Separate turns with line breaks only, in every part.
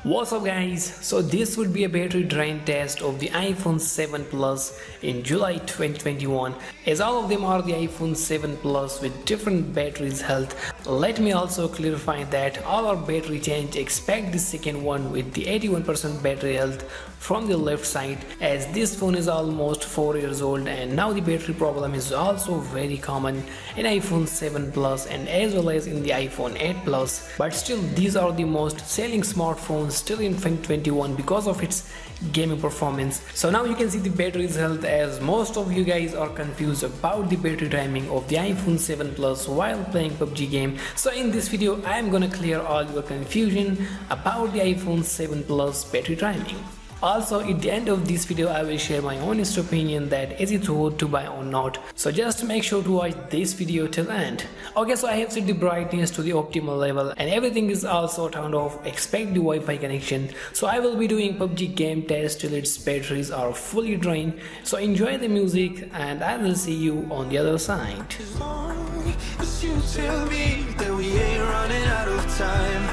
What's up guys, so this would be a battery drain test of the iPhone 7 Plus in July 2021, as all of them are the iPhone 7 Plus with different batteries health. Let me also clarify that all our battery change expect the second one with the 81% battery health from the left side, as this phone is almost 4 years old and now the battery problem is also very common in iPhone 7 Plus and as well as in the iPhone 8 Plus, but still these are the most selling smartphones still in 2021 because of its gaming performance. So now you can see the battery's health, as most of you guys are confused about the battery timing of the iPhone 7 Plus while playing PUBG game. So in this video I am gonna clear all your confusion about the iPhone 7 Plus battery timing. Also, at the end of this video I will share my honest opinion that is it worth to buy or not. So just make sure to watch this video till end. Okay, so I have set the brightness to the optimal level and everything is also turned off except the Wi-Fi connection. So I will be doing PUBG game test till its batteries are fully drained. So enjoy the music and I will see you on the other side.
As long as you tell me that we ain't running out of time,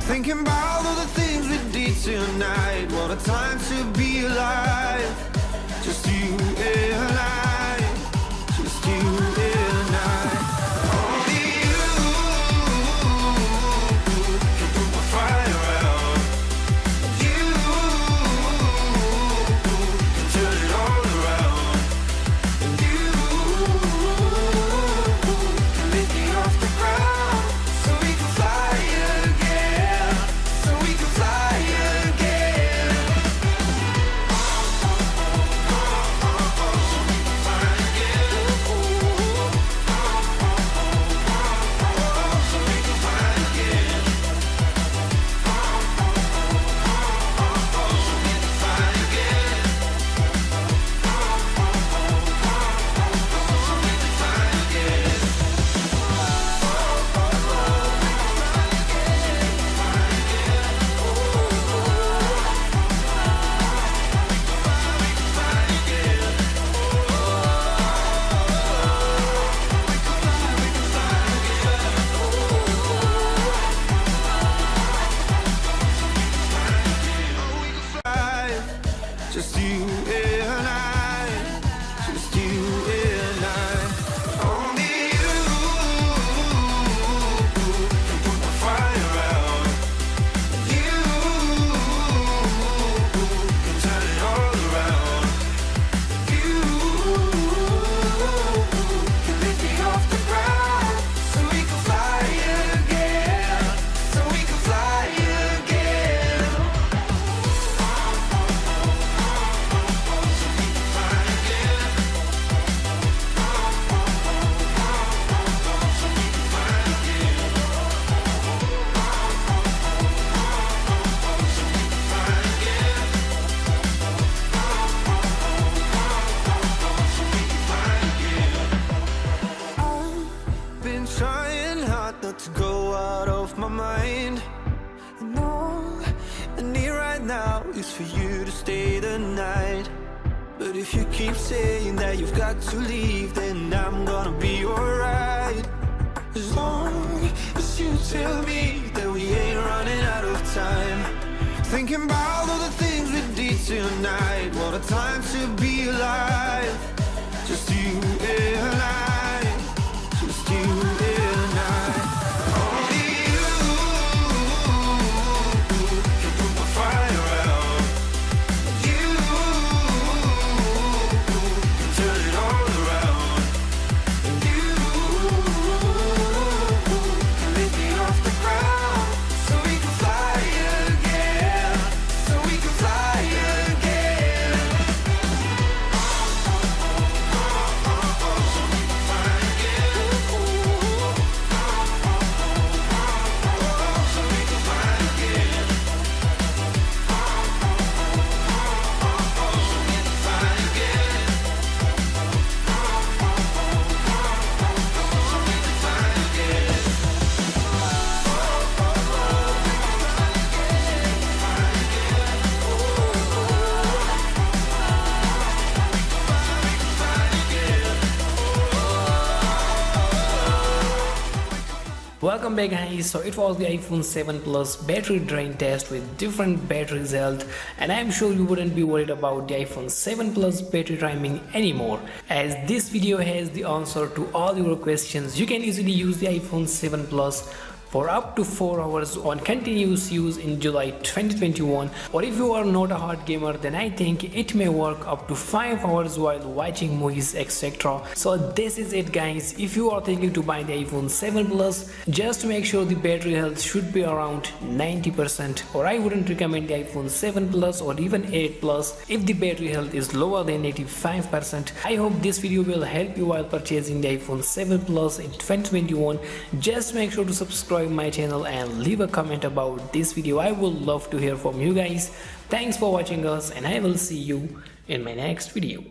thinking about all the things we did tonight. What a time to be alive. Just you and I. Just you and I. Only you can put my fire out. You can turn it all around. And you can lift me off the ground so we can fly again. So we can fly again. Just you and I, just you and I. Only you can put the fire out. You can turn it all around. You can lift me off the ground so we can fly again. So we can fly again. Been trying hard not to go out of my mind. And all I need right now is for you to stay the night. But if you keep saying that you've got to leave, then I'm gonna be alright. As long as you tell me that we ain't running out of time, thinking about all the things we did tonight. What a time to be alive. Just you and I. Just you and I. Only you can put my fire out. You can turn it all around. And you can lift me off the ground so we can fly again. So we can fly again. So we can fly again.
Welcome back guys. So it was the iPhone 7 Plus battery drain test with different battery health, and I am sure you wouldn't be worried about the iPhone 7 Plus battery timing anymore, as this video has the answer to all your questions. You can easily use the iPhone 7 Plus for up to 4 hours on continuous use in July 2021, or if you are not a hard gamer, then I think it may work up to 5 hours while watching movies, etc. So this is it guys. If you are thinking to buy the iPhone 7 Plus, just make sure the battery health should be around 90%, or I wouldn't recommend the iPhone 7 Plus or even 8 Plus if the battery health is lower than 85%. I hope this video will help you while purchasing the iPhone 7 Plus in 2021. Just make sure to subscribe my channel and leave a comment about this video. I would love to hear from you guys. Thanks for watching us, and I will see you in my next video.